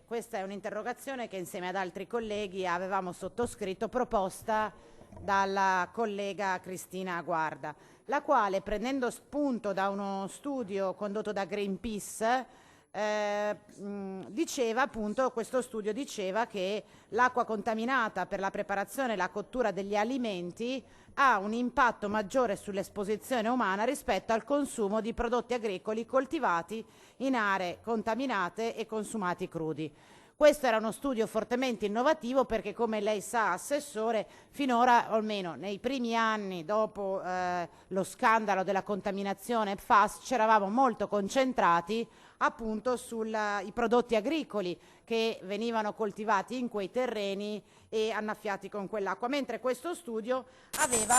questa è un'interrogazione che insieme ad altri colleghi avevamo sottoscritto, proposta dalla collega Cristina Guarda, la quale, prendendo spunto da uno studio condotto da Greenpeace, diceva appunto, questo studio diceva che l'acqua contaminata per la preparazione e la cottura degli alimenti ha un impatto maggiore sull'esposizione umana rispetto al consumo di prodotti agricoli coltivati in aree contaminate e consumati crudi. Questo era uno studio fortemente innovativo perché, come lei sa, Assessore, finora, o almeno nei primi anni dopo lo scandalo della contaminazione PFAS, ci eravamo molto concentrati appunto sui prodotti agricoli che venivano coltivati in quei terreni e annaffiati con quell'acqua, mentre questo studio aveva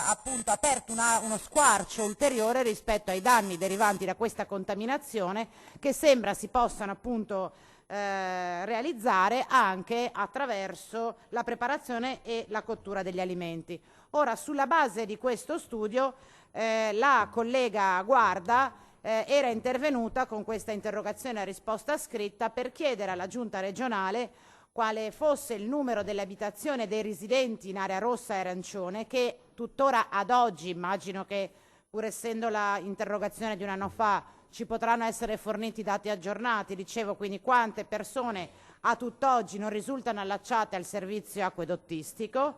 appunto aperto uno squarcio ulteriore rispetto ai danni derivanti da questa contaminazione, che sembra si possano appunto realizzare anche attraverso la preparazione e la cottura degli alimenti. Ora, sulla base di questo studio, la collega Guarda era intervenuta con questa interrogazione a risposta scritta per chiedere alla Giunta regionale quale fosse il numero delle abitazioni e dei residenti in area rossa e arancione, che tuttora ad oggi, immagino che pur essendo la interrogazione di un anno fa, ci potranno essere forniti dati aggiornati, dicevo, quindi quante persone a tutt'oggi non risultano allacciate al servizio acquedottistico,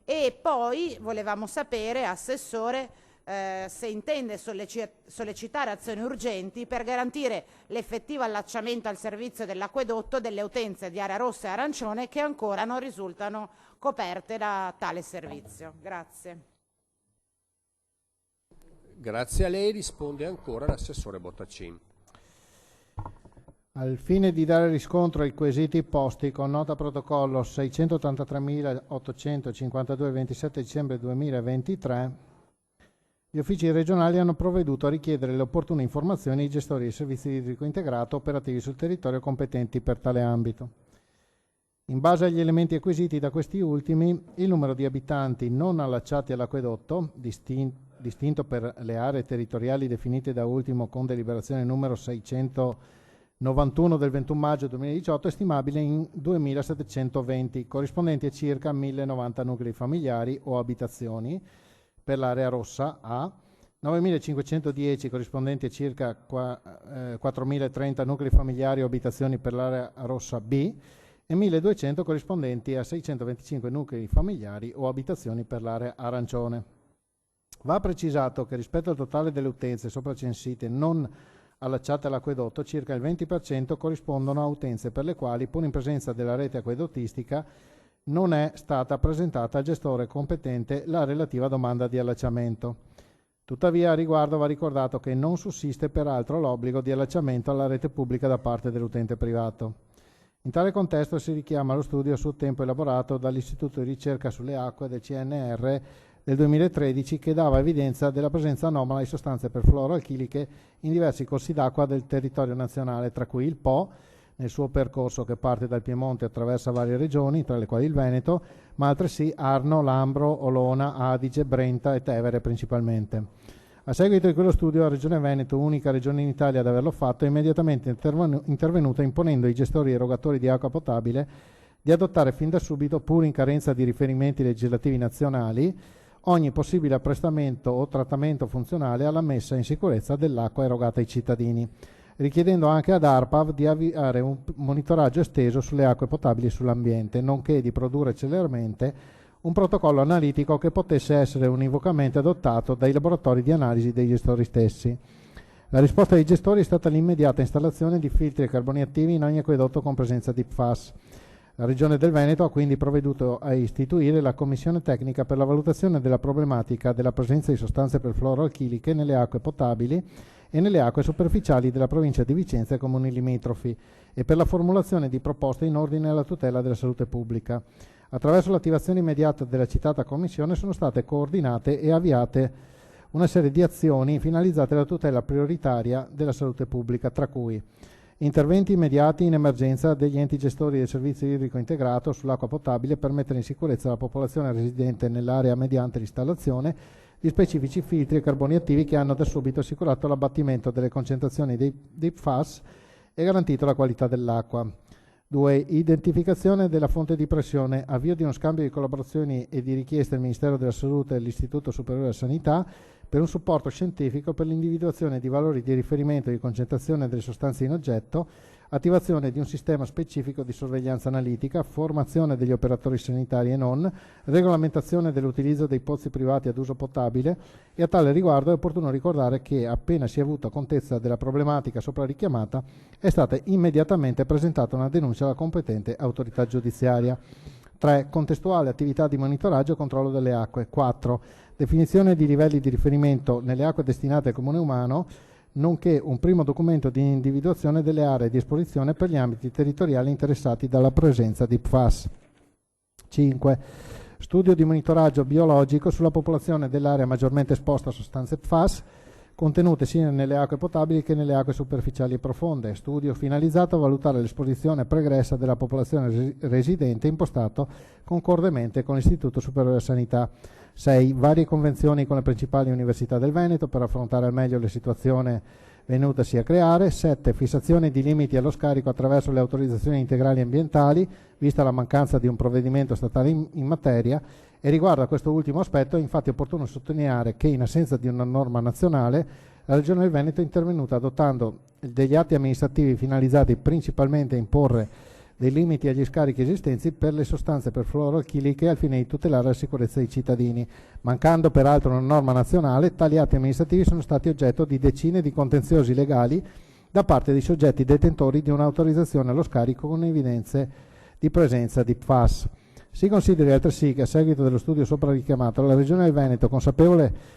e poi volevamo sapere, Assessore, se intende sollecitare azioni urgenti per garantire l'effettivo allacciamento al servizio dell'acquedotto delle utenze di area rossa e arancione che ancora non risultano coperte da tale servizio. Grazie. Grazie a lei, risponde ancora l'assessore Bottacin. Al fine di dare riscontro ai quesiti posti con nota protocollo 683.852 27 dicembre 2023, gli uffici regionali hanno provveduto a richiedere le opportune informazioni ai gestori dei servizi idrico integrato operativi sul territorio competenti per tale ambito. In base agli elementi acquisiti da questi ultimi, il numero di abitanti non allacciati all'acquedotto, distinto per le aree territoriali definite da ultimo con deliberazione numero 691 del 21 maggio 2018, è stimabile in 2.720, corrispondenti a circa 1.090 nuclei familiari o abitazioni per l'area rossa A, 9.510 corrispondenti a circa 4.030 nuclei familiari o abitazioni per l'area rossa B e 1.200 corrispondenti a 625 nuclei familiari o abitazioni per l'area arancione. Va precisato che rispetto al totale delle utenze sopracensite non allacciate all'acquedotto, circa il 20% corrispondono a utenze per le quali, pur in presenza della rete acquedottistica, non è stata presentata al gestore competente la relativa domanda di allacciamento. Tuttavia, a riguardo va ricordato che non sussiste peraltro l'obbligo di allacciamento alla rete pubblica da parte dell'utente privato. In tale contesto si richiama lo studio a suo tempo elaborato dall'Istituto di ricerca sulle acque del CNR del 2013, che dava evidenza della presenza anomala di sostanze perfluoroalchiliche in diversi corsi d'acqua del territorio nazionale, tra cui il Po, nel suo percorso che parte dal Piemonte e attraversa varie regioni, tra le quali il Veneto, ma altresì Arno, Lambro, Olona, Adige, Brenta e Tevere principalmente. A seguito di quello studio, la Regione Veneto, unica regione in Italia ad averlo fatto, è immediatamente intervenuta imponendo ai gestori erogatori di acqua potabile di adottare fin da subito, pur in carenza di riferimenti legislativi nazionali, ogni possibile apprestamento o trattamento funzionale alla messa in sicurezza dell'acqua erogata ai cittadini, richiedendo anche ad ARPAV di avviare un monitoraggio esteso sulle acque potabili e sull'ambiente, nonché di produrre celermente un protocollo analitico che potesse essere univocamente adottato dai laboratori di analisi dei gestori stessi. La risposta dei gestori è stata l'immediata installazione di filtri e carboni attivi in ogni acquedotto con presenza di PFAS. La Regione del Veneto ha quindi provveduto a istituire la Commissione tecnica per la valutazione della problematica della presenza di sostanze perfluoroalchiliche nelle acque potabili e nelle acque superficiali della provincia di Vicenza e comuni limitrofi e per la formulazione di proposte in ordine alla tutela della salute pubblica. Attraverso l'attivazione immediata della citata Commissione sono state coordinate e avviate una serie di azioni finalizzate alla tutela prioritaria della salute pubblica, tra cui interventi immediati in emergenza degli enti gestori del servizio idrico integrato sull'acqua potabile per mettere in sicurezza la popolazione residente nell'area mediante l'installazione di specifici filtri e carboni attivi che hanno da subito assicurato l'abbattimento delle concentrazioni dei PFAS e garantito la qualità dell'acqua. 2. Identificazione della fonte di pressione, avvio di uno scambio di collaborazioni e di richieste del Ministero della Salute e dell'Istituto Superiore della Sanità per un supporto scientifico per l'individuazione di valori di riferimento di concentrazione delle sostanze in oggetto, attivazione di un sistema specifico di sorveglianza analitica, formazione degli operatori sanitari e non, regolamentazione dell'utilizzo dei pozzi privati ad uso potabile, e a tale riguardo è opportuno ricordare che appena si è avuta contezza della problematica sopra richiamata è stata immediatamente presentata una denuncia alla competente autorità giudiziaria. 3. Contestuale attività di monitoraggio e controllo delle acque. 4. Definizione di livelli di riferimento nelle acque destinate al comune umano, nonché un primo documento di individuazione delle aree di esposizione per gli ambiti territoriali interessati dalla presenza di PFAS. 5. Studio di monitoraggio biologico sulla popolazione dell'area maggiormente esposta a sostanze PFAS, contenute sia nelle acque potabili che nelle acque superficiali e profonde. Studio finalizzato a valutare l'esposizione pregressa della popolazione residente, impostato concordemente con l'Istituto Superiore della Sanità. 6. Varie convenzioni con le principali università del Veneto per affrontare al meglio la situazione venutasi a creare. 7. Fissazione di limiti allo scarico attraverso le autorizzazioni integrali ambientali, vista la mancanza di un provvedimento statale in materia. E riguardo a questo ultimo aspetto è infatti opportuno sottolineare che in assenza di una norma nazionale la Regione del Veneto è intervenuta adottando degli atti amministrativi finalizzati principalmente a imporre dei limiti agli scarichi esistenti per le sostanze perfluoroalchiliche al fine di tutelare la sicurezza dei cittadini. Mancando peraltro una norma nazionale, tali atti amministrativi sono stati oggetto di decine di contenziosi legali da parte dei soggetti detentori di un'autorizzazione allo scarico con evidenze di presenza di PFAS. Si consideri altresì che a seguito dello studio sopra richiamato la Regione del Veneto, consapevole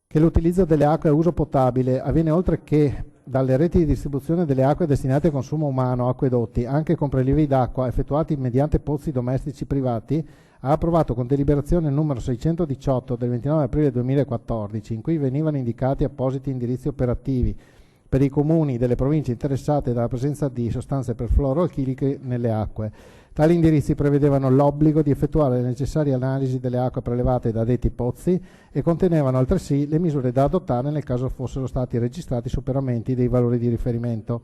che l'utilizzo delle acque a uso potabile avviene oltre che dalle reti di distribuzione delle acque destinate al consumo umano, acquedotti, anche con prelievi d'acqua effettuati mediante pozzi domestici privati, ha approvato con deliberazione numero 618 del 29 aprile 2014, in cui venivano indicati appositi indirizzi operativi per i comuni delle province interessate dalla presenza di sostanze perfluoroalchiliche nelle acque. Tali indirizzi prevedevano l'obbligo di effettuare le necessarie analisi delle acque prelevate da detti pozzi e contenevano altresì le misure da adottare nel caso fossero stati registrati superamenti dei valori di riferimento.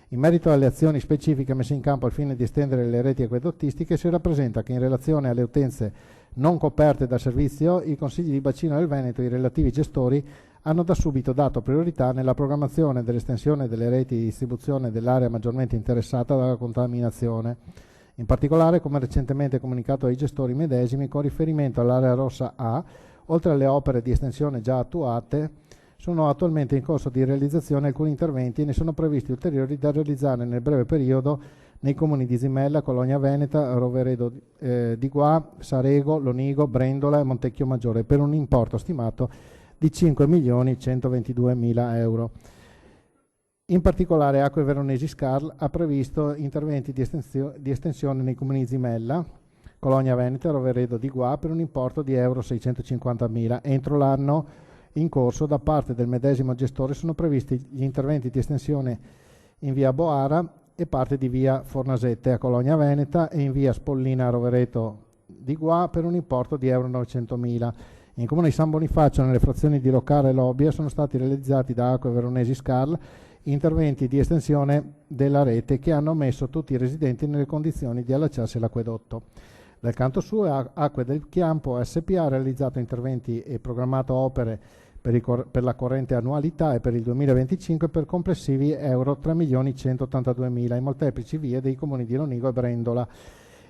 In merito alle azioni specifiche messe in campo al fine di estendere le reti acquedottistiche, si rappresenta che in relazione alle utenze non coperte dal servizio, i consigli di bacino del Veneto e i relativi gestori hanno da subito dato priorità nella programmazione dell'estensione delle reti di distribuzione dell'area maggiormente interessata dalla contaminazione. In particolare, come recentemente comunicato ai gestori medesimi, con riferimento all'area rossa A, oltre alle opere di estensione già attuate, sono attualmente in corso di realizzazione alcuni interventi e ne sono previsti ulteriori da realizzare nel breve periodo nei comuni di Zimella, Colonia Veneta, Roveredo di Guà, Sarego, Lonigo, Brendola e Montecchio Maggiore, per un importo stimato di 5.122.000 euro. In particolare Acque Veronesi SCARL ha previsto interventi di estensione nei comuni di Zimella, Colonia Veneta e Roveredo di Guà per un importo di euro 650.000. Entro l'anno in corso da parte del medesimo gestore sono previsti gli interventi di estensione in via Boara e parte di via Fornasette a Colonia Veneta e in via Spollina a Rovereto di Guà per un importo di euro 900.000. In comune di San Bonifacio, nelle frazioni di Rocara e Lobbia, sono stati realizzati da Acque Veronesi SCARL interventi di estensione della rete che hanno messo tutti i residenti nelle condizioni di allacciarsi all'acquedotto. Dal canto suo, Acque del Chiampo SPA ha realizzato interventi e programmato opere per la corrente annualità e per il 2025 per complessivi euro 3.182.000 in molteplici vie dei comuni di Lonigo e Brendola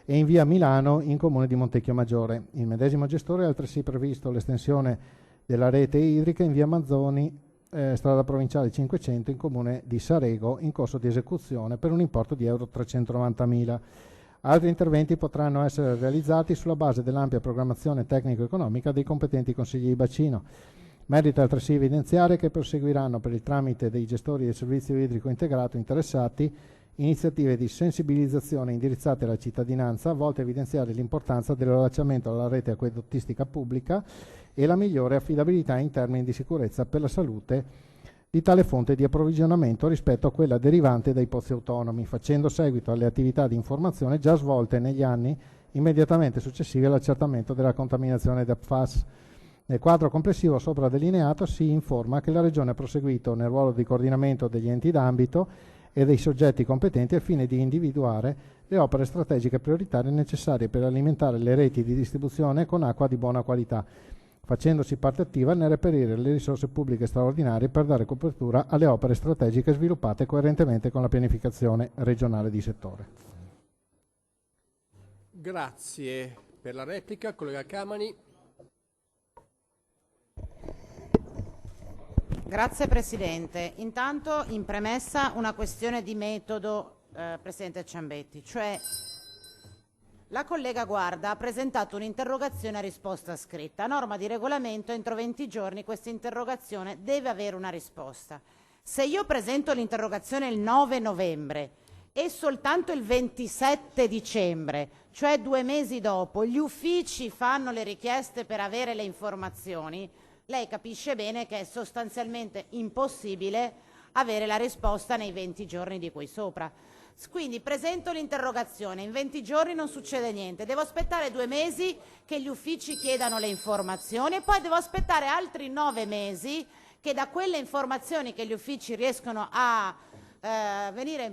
e in via Milano in comune di Montecchio Maggiore. Il medesimo gestore ha altresì previsto l'estensione della rete idrica in via Mazzoni, strada provinciale 500 in comune di Sarego, in corso di esecuzione per un importo di euro 390.000. Altri interventi potranno essere realizzati sulla base dell'ampia programmazione tecnico-economica dei competenti consigli di bacino. Merita altresì evidenziare che proseguiranno per il tramite dei gestori del servizio idrico integrato interessati iniziative di sensibilizzazione indirizzate alla cittadinanza volte a evidenziare l'importanza dell'allacciamento alla rete acquedottistica pubblica e la migliore affidabilità in termini di sicurezza per la salute di tale fonte di approvvigionamento rispetto a quella derivante dai pozzi autonomi, facendo seguito alle attività di informazione già svolte negli anni immediatamente successivi all'accertamento della contaminazione da PFAS. Nel quadro complessivo sopra delineato si informa che la Regione ha proseguito nel ruolo di coordinamento degli enti d'ambito e dei soggetti competenti al fine di individuare le opere strategiche prioritarie necessarie per alimentare le reti di distribuzione con acqua di buona qualità, facendosi parte attiva nel reperire le risorse pubbliche straordinarie per dare copertura alle opere strategiche sviluppate coerentemente con la pianificazione regionale di settore. Grazie per la replica, collega Camani. Grazie Presidente. Intanto in premessa una questione di metodo, Presidente Ciambetti, cioè la collega Guarda ha presentato un'interrogazione a risposta scritta. A norma di regolamento entro 20 giorni questa interrogazione deve avere una risposta. Se io presento l'interrogazione il 9 novembre e soltanto il 27 dicembre, cioè 2 mesi dopo, gli uffici fanno le richieste per avere le informazioni, lei capisce bene che è sostanzialmente impossibile avere la risposta nei 20 giorni di cui sopra. Quindi presento l'interrogazione, in 20 giorni non succede niente, devo aspettare 2 mesi che gli uffici chiedano le informazioni e poi devo aspettare altri 9 mesi che da quelle informazioni che gli uffici riescono a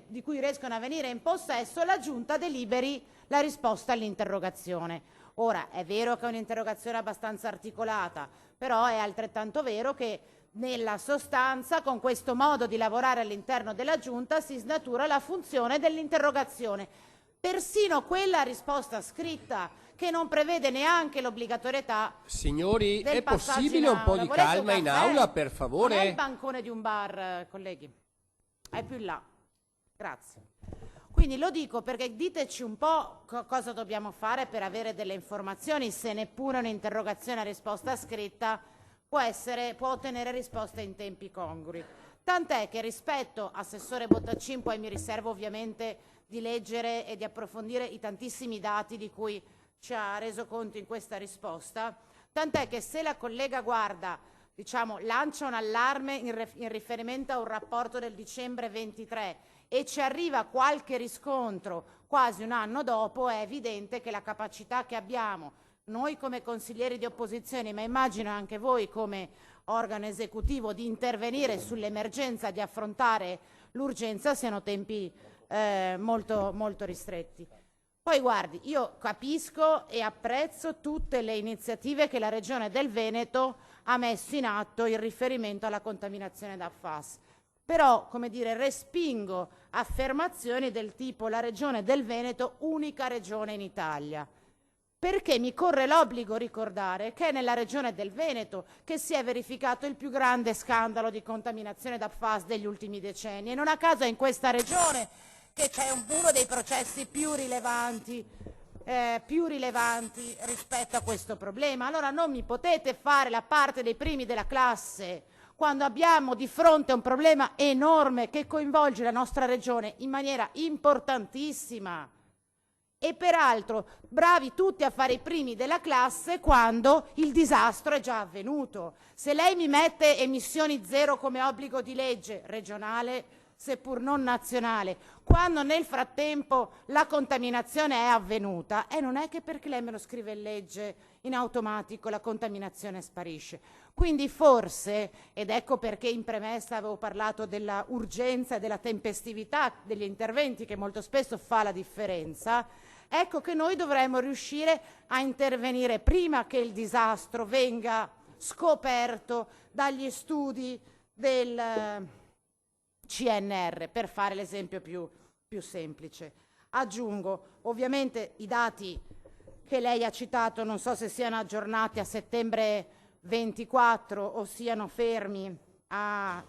di cui riescono a venire in possesso, la Giunta deliberi la risposta all'interrogazione. Ora, è vero che è un'interrogazione abbastanza articolata, però è altrettanto vero che nella sostanza, con questo modo di lavorare all'interno della Giunta, si snatura la funzione dell'interrogazione. Persino quella risposta scritta che non prevede neanche l'obbligatorietà. Signori, del è passaggio possibile in un po' aula. di Volete un calma in caffè? aula, per favore? Non è il bancone di un bar, colleghi. È più in là. Grazie. Quindi lo dico perché diteci un po' cosa dobbiamo fare per avere delle informazioni, se neppure un'interrogazione a risposta scritta può ottenere risposte in tempi congrui. Tant'è che rispetto Assessore Bottacin, poi mi riservo ovviamente di leggere e di approfondire i tantissimi dati di cui ci ha reso conto in questa risposta, tant'è che se la collega Guarda lancia un allarme in riferimento a un rapporto del dicembre 23 e ci arriva qualche riscontro quasi un anno dopo, è evidente che la capacità che abbiamo noi come consiglieri di opposizione, ma immagino anche voi come organo esecutivo, di intervenire sull'emergenza, di affrontare l'urgenza, siano tempi molto, molto ristretti. Poi guardi, io capisco e apprezzo tutte le iniziative che la Regione del Veneto ha messo in atto in riferimento alla contaminazione da PFAS. Però, come dire, respingo affermazioni del tipo la Regione del Veneto, unica regione in Italia. Perché mi corre l'obbligo ricordare che è nella Regione del Veneto che si è verificato il più grande scandalo di contaminazione da PFAS degli ultimi decenni. E non a caso è in questa regione che c'è uno dei processi più rilevanti rispetto a questo problema. Allora non mi potete fare la parte dei primi della classe quando abbiamo di fronte un problema enorme che coinvolge la nostra regione in maniera importantissima. E peraltro bravi tutti a fare i primi della classe quando il disastro è già avvenuto. Se lei mi mette emissioni zero come obbligo di legge regionale, seppur non nazionale, quando nel frattempo la contaminazione è avvenuta, non è che perché lei me lo scrive in legge in automatico la contaminazione sparisce. Quindi forse, ed ecco perché in premessa avevo parlato della urgenza e della tempestività degli interventi che molto spesso fa la differenza, ecco che noi dovremmo riuscire a intervenire prima che il disastro venga scoperto dagli studi del CNR, per fare l'esempio più semplice. Aggiungo, ovviamente i dati che lei ha citato non so se siano aggiornati a settembre 24 o siano fermi a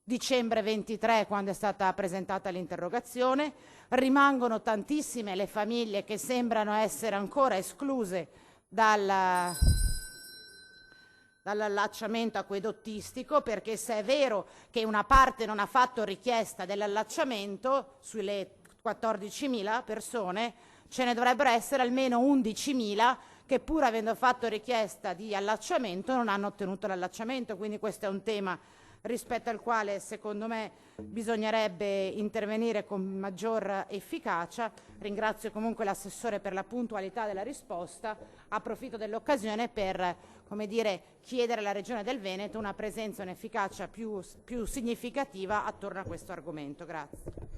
dicembre 23 quando è stata presentata l'interrogazione. Rimangono tantissime le famiglie che sembrano essere ancora escluse dall'allacciamento acquedottistico, perché se è vero che una parte non ha fatto richiesta dell'allacciamento sulle 14.000 persone, ce ne dovrebbero essere almeno 11.000 che pur avendo fatto richiesta di allacciamento non hanno ottenuto l'allacciamento, quindi questo è un tema rispetto al quale secondo me bisognerebbe intervenire con maggior efficacia. Ringrazio comunque l'assessore per la puntualità della risposta, approfitto dell'occasione per chiedere alla Regione del Veneto una presenza e un'efficacia più significativa attorno a questo argomento. Grazie.